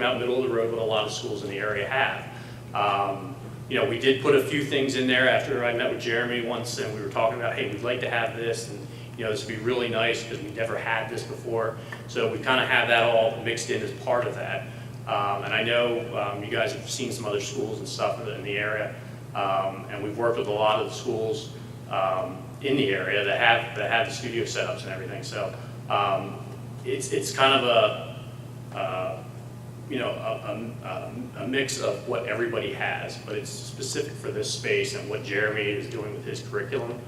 out middle of the road, what a lot of schools in the area have. You know, we did put a few things in there after I met with Jeremy once, and we were talking about, hey, we'd like to have this, and you know, this would be really nice because we never had this before. So we kind of have that all mixed in as part of that. And I know you guys have seen some other schools and stuff in the area, and we've worked with a lot of the schools in the area that have the studio setups and everything. So it's kind of you know, a mix of what everybody has, but it's specific for this space and what Jeremy is doing with his curriculum.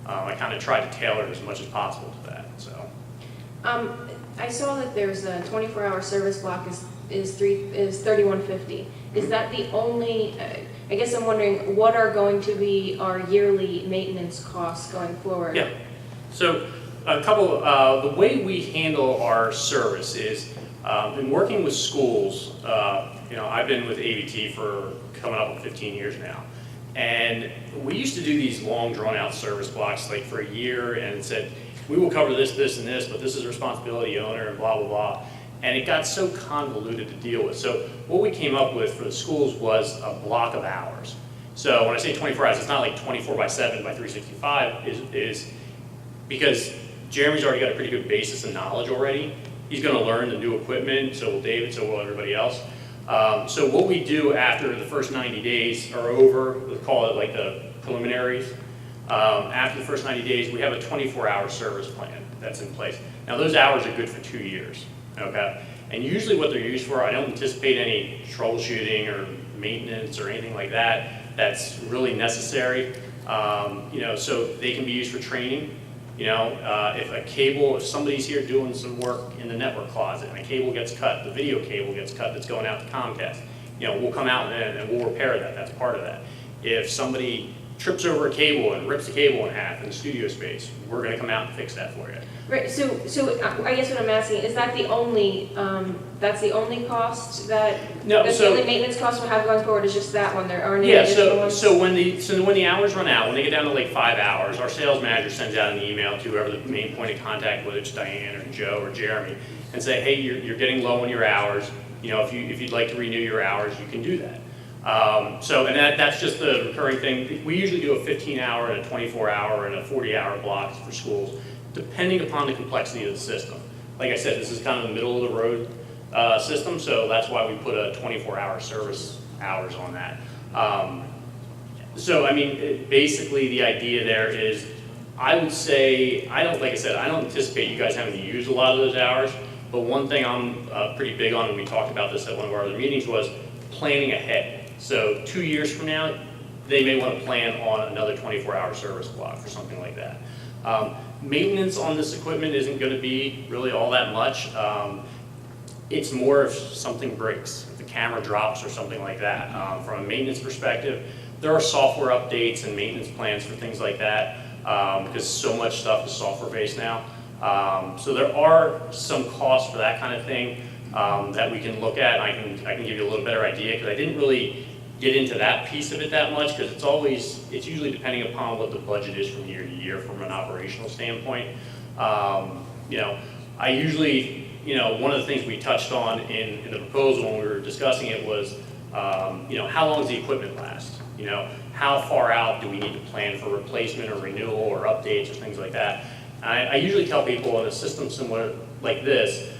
I kind of try to tailor it as much as possible to that. So I saw that there's a 24-hour service block is $31.50. Is that the only? I guess I'm wondering what are going to be our yearly maintenance costs going forward? Yeah. So a couple. The way we handle our service is in working with schools. You know, I've been with ABT for coming up on 15 years now. And we used to do these long drawn-out service blocks like for a year and said, we will cover this, this, and this, but this is the responsibility of the owner and blah, blah, blah. And it got so convoluted to deal with. So what we came up with for the schools was a block of hours. So when I say 24 hours, it's not like 24 by 7 by 365, is because Jeremy's already got a pretty good basis of knowledge already. He's going to learn the new equipment, so will David, so will everybody else. So what we do after the first 90 days are over, we call it like the preliminaries. After the first 90 days, we have a 24-hour service plan that's in place. Now those hours are good for 2 years, okay? And usually what they're used for, I don't anticipate any troubleshooting or maintenance or anything like that that's really necessary. You know, so they can be used for training. You know, if somebody's here doing some work in the network closet and a cable gets cut, the video cable gets cut that's going out to Comcast, you know, we'll come out and we'll repair that. That's part of that. If somebody trips over a cable and rips the cable in half in the studio space, we're going to come out and fix that for you. Right. So I guess what I'm asking is that the only that's the only cost that that's the only maintenance cost we'll have going forward is just that one. There aren't any additional ones? So when the hours run out, when they get down to like 5 hours, our sales manager sends out an email to whoever the main point of contact, whether it's Diane or Joe or Jeremy, and say, hey, you're getting low on your hours. You know, if you'd like to renew your hours, you can do that. That's just the recurring thing. We usually do a 15-hour and a 24-hour and a 40-hour blocks for schools, depending upon the complexity of the system. Like I said, this is kind of the middle of the road system, so that's why we put a 24-hour service hours on that. So I mean, basically the idea there is, I would say, like I said, I don't anticipate you guys having to use a lot of those hours, but one thing I'm pretty big on, and we talked about this at one of our other meetings, was planning ahead. So 2 years from now, they may want to plan on another 24-hour service block for something like that. Maintenance on this equipment isn't going to be really all that much. It's more if something breaks, if the camera drops or something like that. From a maintenance perspective, there are software updates and maintenance plans for things like that because so much stuff is software-based now. So there are some costs for that kind of thing that we can look at. I can give you a little better idea because I didn't really get into that piece of it that much because it's usually depending upon what the budget is from year to year from an operational standpoint. You know, I usually, you know, one of the things we touched on in the proposal when we were discussing it was, you know, how long does the equipment last? You know, how far out do we need to plan for replacement or renewal or updates or things like that? I usually tell people in a system similar like this,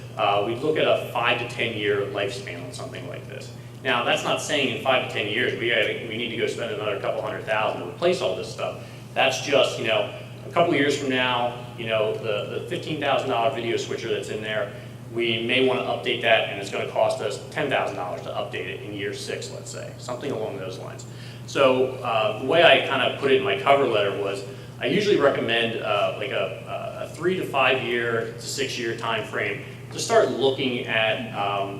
we'd look at a 5 to 10 year lifespan on something like this. Now, that's not saying in 5 to 10 years we need to go spend another couple $100,000 to replace all this stuff. That's just, you know, a couple years from now, you know, the $15,000 video switcher that's in there, we may want to update that, and it's going to cost us $10,000 to update it in year 6, let's say, something along those lines. So the way I kind of put it in my cover letter was, I usually recommend like a 3 to 5 year to 6 year time frame to start looking at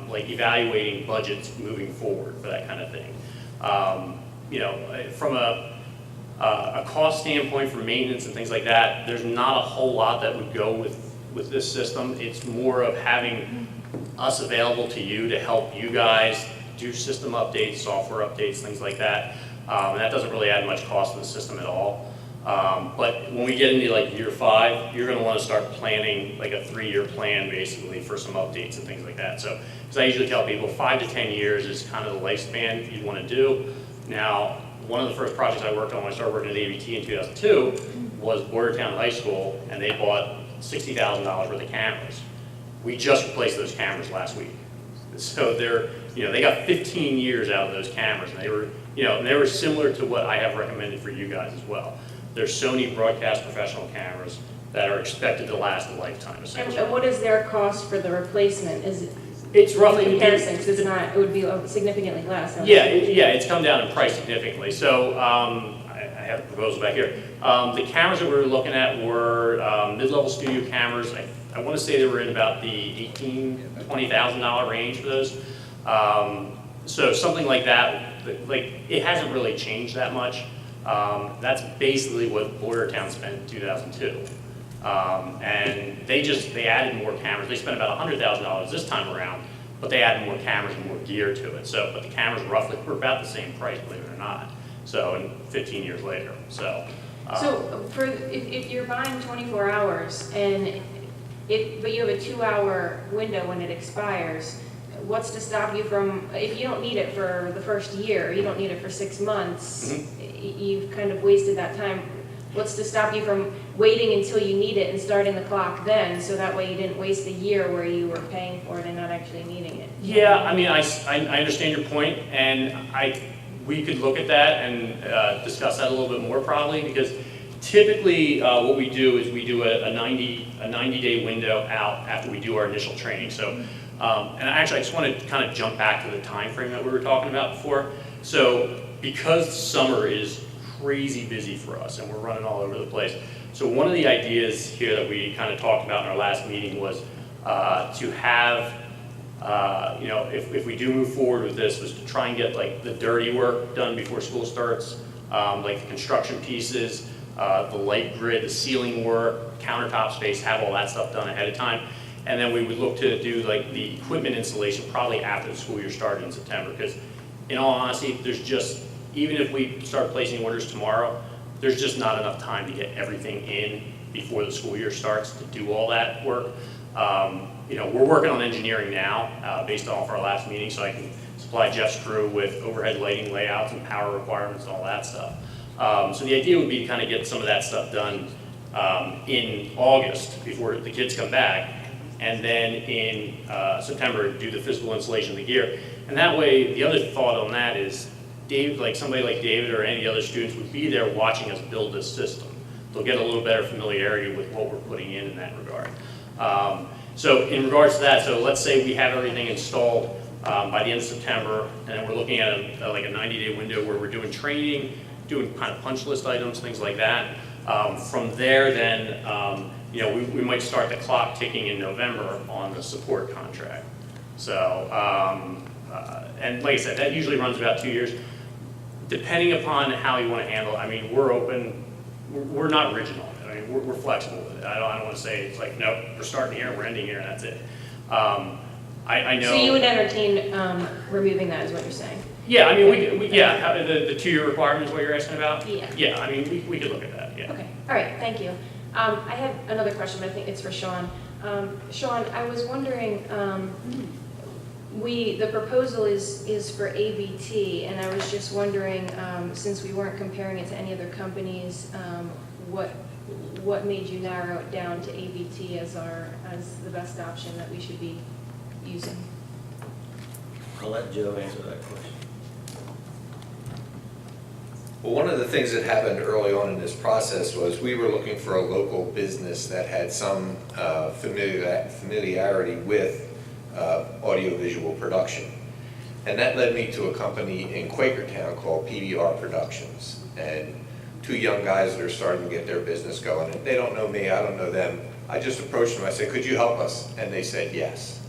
like evaluating budgets moving forward for that kind of thing. You know, from a cost standpoint for maintenance and things like that, there's not a whole lot that would go with this system. It's more of having us available to you to help you guys do system updates, software updates, things like that. And that doesn't really add much cost to the system at all. But when we get into like year 5, you're going to want to start planning like a 3-year plan basically for some updates and things like that. So, because I usually tell people 5 to 10 years is kind of the lifespan you'd want to do. Now, one of the first projects I worked on when I started working at ABT in 2002 was Bordertown High School, and they bought $60,000 worth of cameras. We just replaced those cameras last week. So they got 15 years out of those cameras, and they were similar to what I have recommended for you guys as well. They're Sony broadcast professional cameras that are expected to last a lifetime, essentially. And what is their cost for the replacement? It's roughly comparison, because it's not, it would be significantly less. Yeah, it's come down in price significantly. So I have a proposal back here. The cameras that we were looking at were mid-level studio cameras. I want to say they were in about the $18,000 to $20,000 range for those. So something like that, like it hasn't really changed that much. That's basically what Bordertown spent in 2002. And they added more cameras. They spent about $100,000 this time around, but they added more cameras and more gear to it. So, but the cameras roughly were about the same price, believe it or not. So, and 15 years later. So if you're buying 24 hours but you have a 2-hour window when it expires, what's to stop you from, if you don't need it for the first year, you don't need it for 6 months, you've kind of wasted that time. What's to stop you from waiting until you need it and starting the clock then, so that way you didn't waste a year where you were paying for it and not actually needing it? Yeah, I mean, I understand your point, and we could look at that and discuss that a little bit more probably, because typically what we do is we do a 90-day window out after we do our initial training. So, and actually I just want to kind of jump back to the time frame that we were talking about before. So because summer is crazy busy for us and we're running all over the place. So one of the ideas here that we kind of talked about in our last meeting was to have, if we do move forward with this, was to try and get like the dirty work done before school starts, like the construction pieces, the light grid, the ceiling work, countertop space, have all that stuff done ahead of time. And then we would look to do like the equipment installation probably after the school year started in September, because in all honesty, there's just, even if we start placing orders tomorrow, there's just not enough time to get everything in before the school year starts to do all that work. We're working on engineering now based off our last meeting, so I can supply Jeff's crew with overhead lighting layouts and power requirements and all that stuff. So the idea would be to kind of get some of that stuff done in August before the kids come back, and then in September do the physical installation of the gear. And that way, the other thought on that is somebody like David or any of the other students would be there watching us build this system. They'll get a little better familiarity with what we're putting in that regard. So in regards to that, so let's say we have everything installed by the end of September, and we're looking at a 90-day window where we're doing training, doing kind of punch list items, things like that. From there, then, we might start the clock ticking in November on the support contract. So, and like I said, that usually runs about 2 years. Depending upon how you want to handle it, I mean, we're open, we're not rigid on it. I mean, we're flexible with it. I don't want to say it's like, nope, we're starting here, we're ending here, and that's it. I know. So you would entertain removing that, is what you're saying? Yeah, I mean, the 2-year requirement is what you're asking about? Yeah. Yeah, I mean, we could look at that, yeah. Okay, all right, thank you. I have another question, but I think it's for Sean. Sean, I was wondering, the proposal is for ABT, and I was just wondering, since we weren't comparing it to any other companies, what made you narrow it down to ABT as the best option that we should be using? I'll let Joe answer that question. Well, one of the things that happened early on in this process was we were looking for a local business that had some familiarity with audiovisual production. And that led me to a company in Quakertown called PBR Productions. And 2 young guys that are starting to get their business going. And they don't know me, I don't know them. I just approached them, I said, could you help us? And they said yes.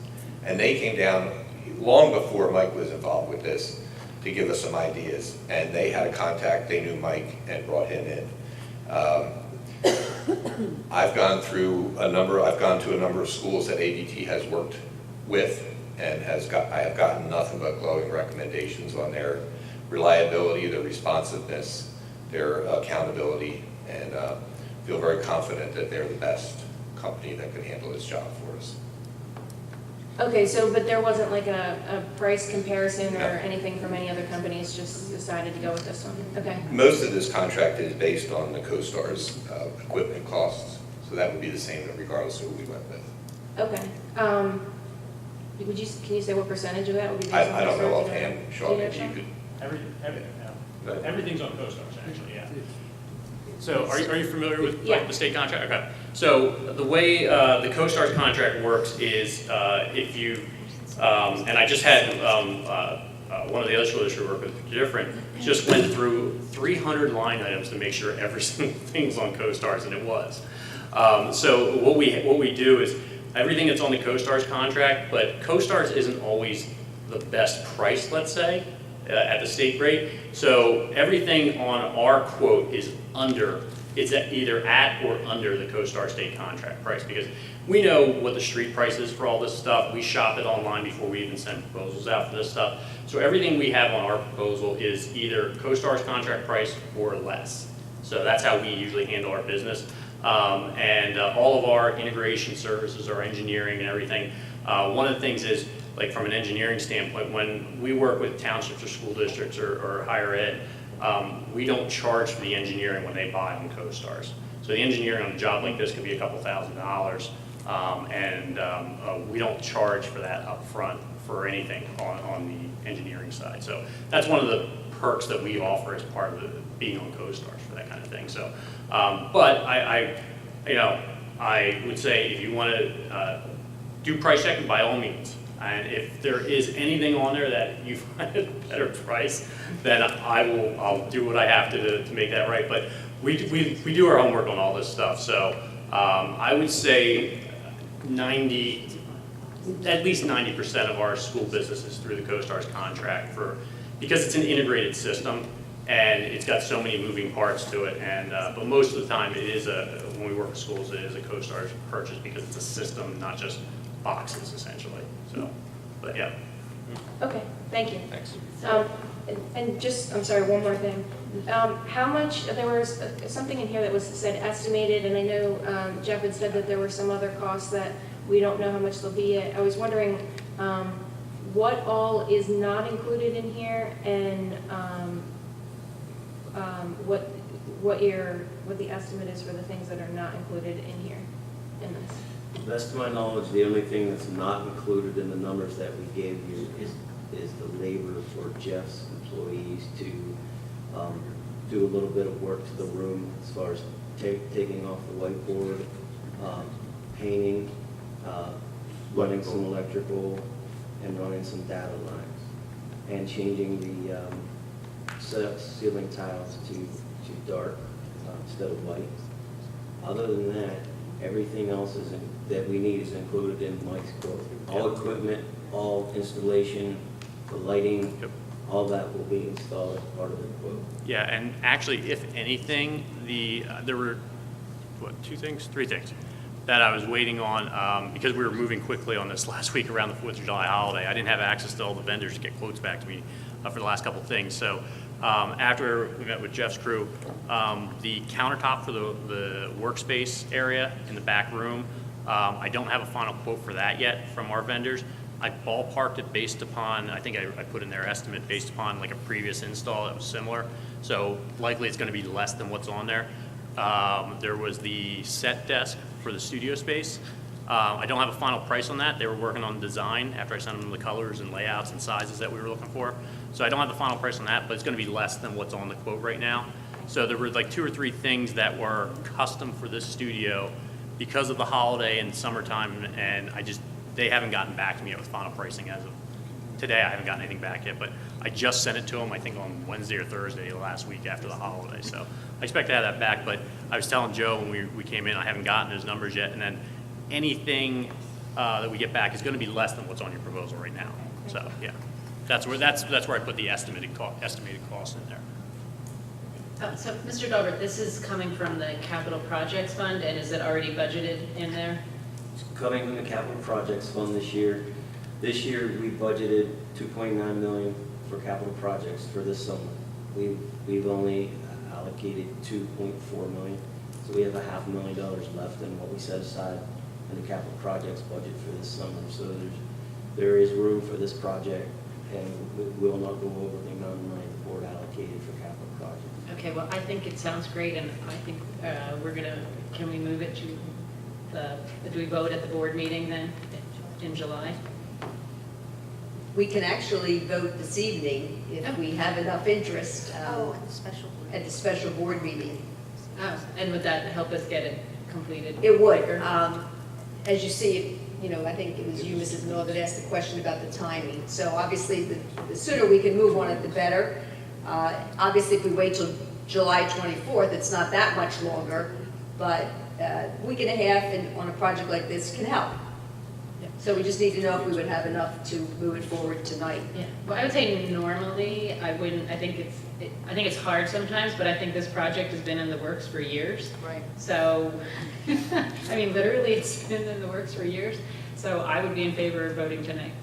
And they came down long before Mike was involved with this to give us some ideas. And they had a contact, they knew Mike and brought him in. I've gone to a number of schools that ABT has worked with, and I have gotten nothing but glowing recommendations on their reliability, their responsiveness, their accountability, and feel very confident that they're the best company that can handle this job for us. Okay, so, but there wasn't like a price comparison or No. anything from any other companies, just decided to go with this one? Okay, Most of this contract is based on the CoStar's equipment costs, so that would be the same regardless of who we went with. okay. Can you say what percentage of that would be? based on I don't know CoStar? offhand, Do Sean, you know, maybe you could. Everything's on CoStarz, actually, yeah. So are you familiar with Yeah. like, the state contract? Okay. So the way the CoStarz contract works is if you, and I just had one of the other schools we work with, different, just went through 300 line items to make sure every single thing's on CoStarz, and it was. So what we do is everything that's on the CoStarz contract, but CoStarz isn't always the best price, let's say, at the state rate. So everything on our quote is either at or under the CoStar state contract price, because we know what the street price is for all this stuff. We shop it online before we even send proposals out for this stuff. So everything we have on our proposal is either CoStar's contract price or less. So that's how we usually handle our business. And all of our integration services, our engineering and everything, one of the things is, like from an engineering standpoint, when we work with townships or school districts or higher ed, we don't charge for the engineering when they buy on CoStarz. So the engineering on a job like this could be a couple $1,000s, and we don't charge for that up front for anything on the engineering side. So that's one of the perks that we offer as part of being on CoStarz for that kind of thing. So, but I would say if you want to do price checking, by all means. And if there is anything on there that you find a better price, then I'll do what I have to make that right. But we do our homework on all this stuff. So I would say at least 90% of our school business is through the CoStarz contract because it's an integrated system and it's got so many moving parts to it. And but most of the time it is when we work with schools, it is a CoStarz purchase because it's a system, not just boxes essentially. So, but yeah. Okay, thank you. Thanks. And just, I'm sorry, one more thing. How much, there was something in here that was said estimated, and I know Jeff had said that there were some other costs that we don't know how much they'll be. I was wondering what all is not included in here, and what the estimate is for the things that are not included in here, in this. To the best of my knowledge, the only thing that's not included in the numbers that we gave you is the labor for Jeff's employees to do a little bit of work to the room as far as taking off the whiteboard, painting, running some electrical, and running some data lines, and changing the ceiling tiles to dark instead of white. Other than that, everything else that we need is included in Mike's quote. All equipment, all installation, the lighting, Yep. all that will be installed as part of the quote. Yeah, and actually, if anything, there were, three things that I was waiting on because we were moving quickly on this last week around the 4th of July holiday. I didn't have access to all the vendors to get quotes back to me for the last couple of things. So after we met with Jeff's crew, the countertop for the workspace area in the back room, I don't have a final quote for that yet from our vendors. I ballparked it based upon, I think I put in their estimate based upon like a previous install that was similar. So likely it's going to be less than what's on there. There was the set desk for the studio space. I don't have a final price on that. They were working on design after I sent them the colors and layouts and sizes that we were looking for. So I don't have the final price on that, but it's going to be less than what's on the quote right now. So there were like 2 or 3 things that were custom for this studio because of the holiday and summertime, and they haven't gotten back to me with final pricing as of today. I haven't gotten anything back yet, but I just sent it to them, I think on Wednesday or Thursday last week after the holiday. So I expect to have that back, but I was telling Joe when we came in, I haven't gotten those numbers yet, and then anything that we get back is going to be less than what's on your proposal right now. So yeah, that's where I put the estimated cost in there. So, Mr. Dalbert, this is coming from the Capital Projects Fund, and is it already budgeted in there? It's coming from the capital projects fund this year. This year, we budgeted $2.9 million for capital projects for this summer. We've only allocated 2.4 million. So we have a $500,000 left in what we set aside in the capital projects budget for this summer. So there is room for this project, and we will not go over the amount of money the board allocated for capital projects. Okay, well, I think it sounds great, and I think we're gonna, can we move it to do we vote at the board meeting then in July? We can actually vote this evening if we have enough interest At the special board. at the special board meeting. Oh, and would that help us get it completed? It would. quicker? As you see, I think it was you, Mrs. Miller, that asked the question about the timing. So obviously, the sooner we can move on it, the better. Obviously, if we wait till July 24th, it's not that much longer, but a week and a half on a project like this can help. Yeah. So we just need to know if we would have enough to move it forward tonight. Yeah, well, I would say normally, I wouldn't, I think it's hard sometimes, but I think this project has been in the works for years. Right. So, I mean, literally, it's been in the works for years, so I would be in favor of voting tonight.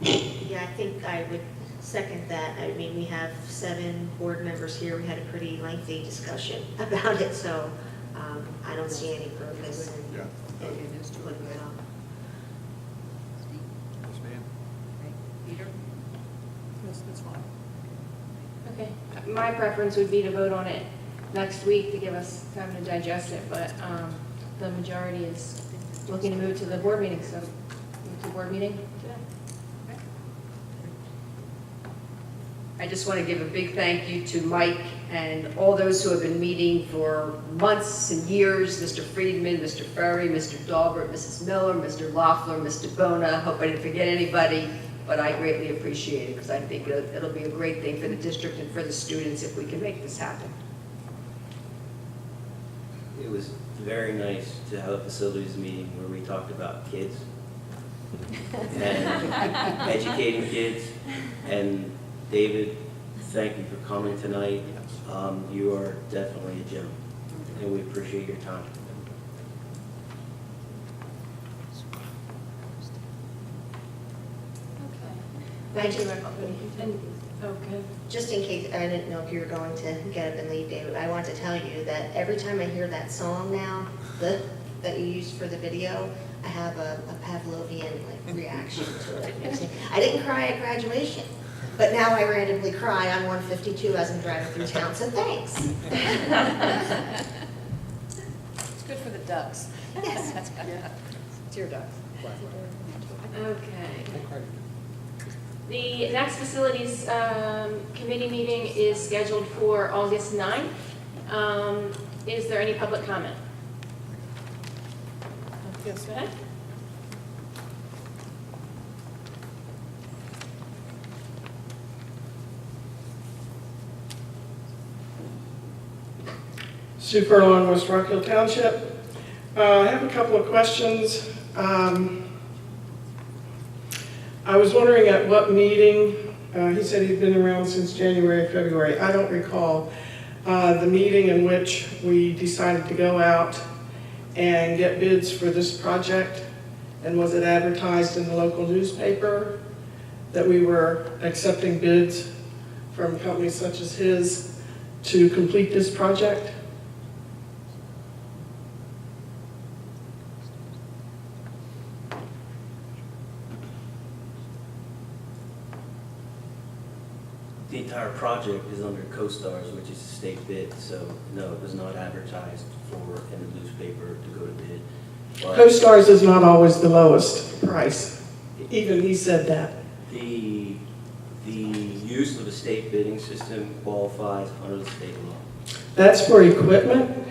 Yeah, I think I would second that. I mean, we have 7 board members here. We had a pretty lengthy discussion about it, so I don't see any purpose in putting it on. Okay, my preference would be to vote on it next week to give us time to digest it, but the majority is looking to move to the board meeting, so move to the board meeting today. I just want to give a big thank you to Mike and all those who have been meeting for months and years, Mr. Friedman, Mr. Ferry, Mr. Dahlberg, Mrs. Miller, Mr. Loeffler, Mr. Bona. Hope I didn't forget anybody, but I greatly appreciate it because I think it'll be a great thing for the district and for the students if we can make this happen. It was very nice to have a facilities meeting where we talked about kids and educating kids. And David, thank you for coming tonight. You are definitely a gem, and we appreciate your time. Thank you, everybody. And, okay. Just in case, I didn't know if you were going to get up and leave, David, I want to tell you that every time I hear that song now, that you used for the video, I have a Pavlovian reaction to it. I didn't cry at graduation, but now I randomly cry on 152 as I'm driving through town, so thanks. It's good for the ducks. Yes. That's good. Dear ducks. Okay. The next facilities committee meeting is scheduled for August 9th. Is there any public comment? Yes. Go ahead. Sue Furlong, West Rock Hill Township. I have a couple of questions. I was wondering at what meeting, he said he'd been around since January, February. I don't recall the meeting in which we decided to go out and get bids for this project. And was it advertised in the local newspaper that we were accepting bids from companies such as his to complete this project? The entire project is under CoStarz, which is a state bid, so no, it was not advertised for in the newspaper to go to bid. But CoStarz is not always the lowest price. Even he said that. the use of a state bidding system qualifies under the state law. That's for equipment,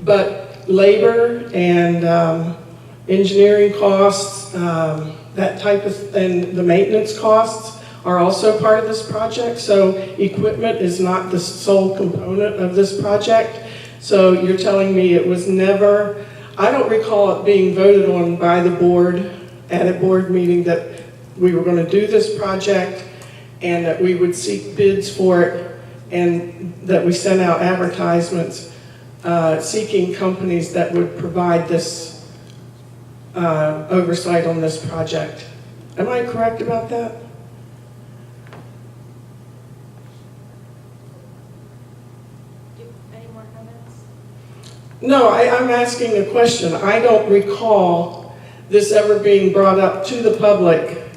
but labor and engineering costs, that type of, and the maintenance costs are also part of this project. So equipment is not the sole component of this project. So you're telling me it was never, I don't recall it being voted on by the board at a board meeting that we were going to do this project and that we would seek bids for it and that we sent out advertisements seeking companies that would provide this oversight on this project. Am I correct about that? No, I'm asking a question. I don't recall this ever being brought up to the public.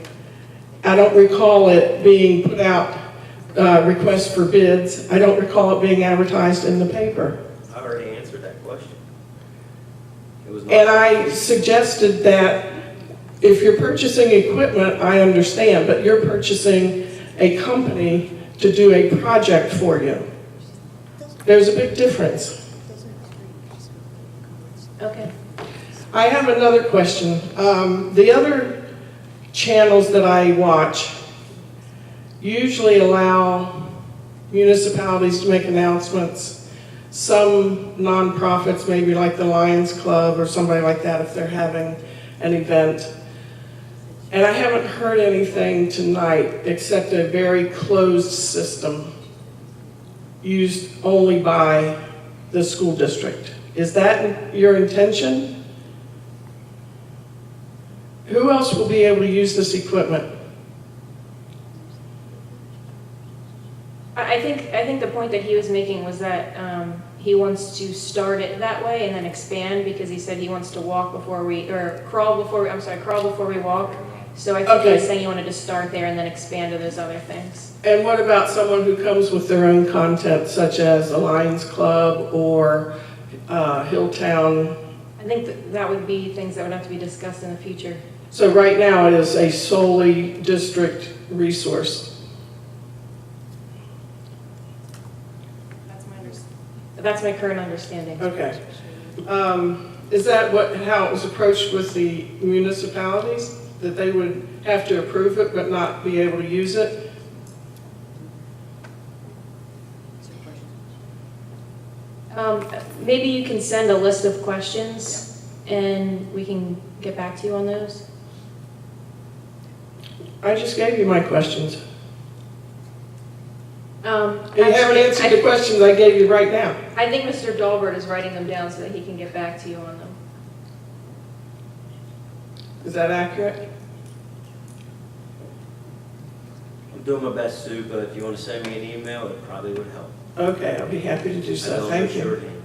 I don't recall it being put out, requests for bids. I don't recall it being advertised in the paper. I already answered that question. It was not. And I suggested that if you're purchasing equipment, I understand, but you're purchasing a company to do a project for you. There's a big difference. Okay. I have another question. The other channels that I watch usually allow municipalities to make announcements. Some nonprofits, maybe like the Lions Club or somebody like that, if they're having an event. And I haven't heard anything tonight except a very closed system used only by the school district. Is that your intention? Who else will be able to use this equipment? I think the point that he was making was that he wants to start it that way and then expand, because he said he wants to walk before we, or crawl before we walk. So I think he was saying he wanted to start there and then expand to those other things. And what about someone who comes with their own content, such as a Lions Club or Hilltown? I think that would be things that would have to be discussed in the future. So right now it is a solely district resource. That's my current understanding. Okay. Is that how it was approached with the municipalities? That they would have to approve it but not be able to use it? Maybe you can send a list of questions and we can get back to you on those. I just gave you my questions. You haven't Actually, answered the questions I gave you right now. I think Mr. Dahlberg is writing them down so that he can get back to you on them. Is that accurate? I'm doing my best, Sue, but if you want to send me an email, it probably would help. Okay, I'll be happy to do I so. don't Thank have you. shorthand.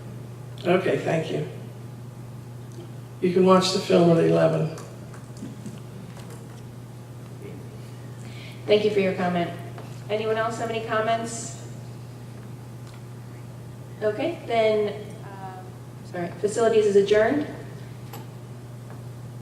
Okay, thank you. You can watch the film at 11. Thank you for your comment. Anyone else have any comments? Okay, then, sorry, facilities is adjourned.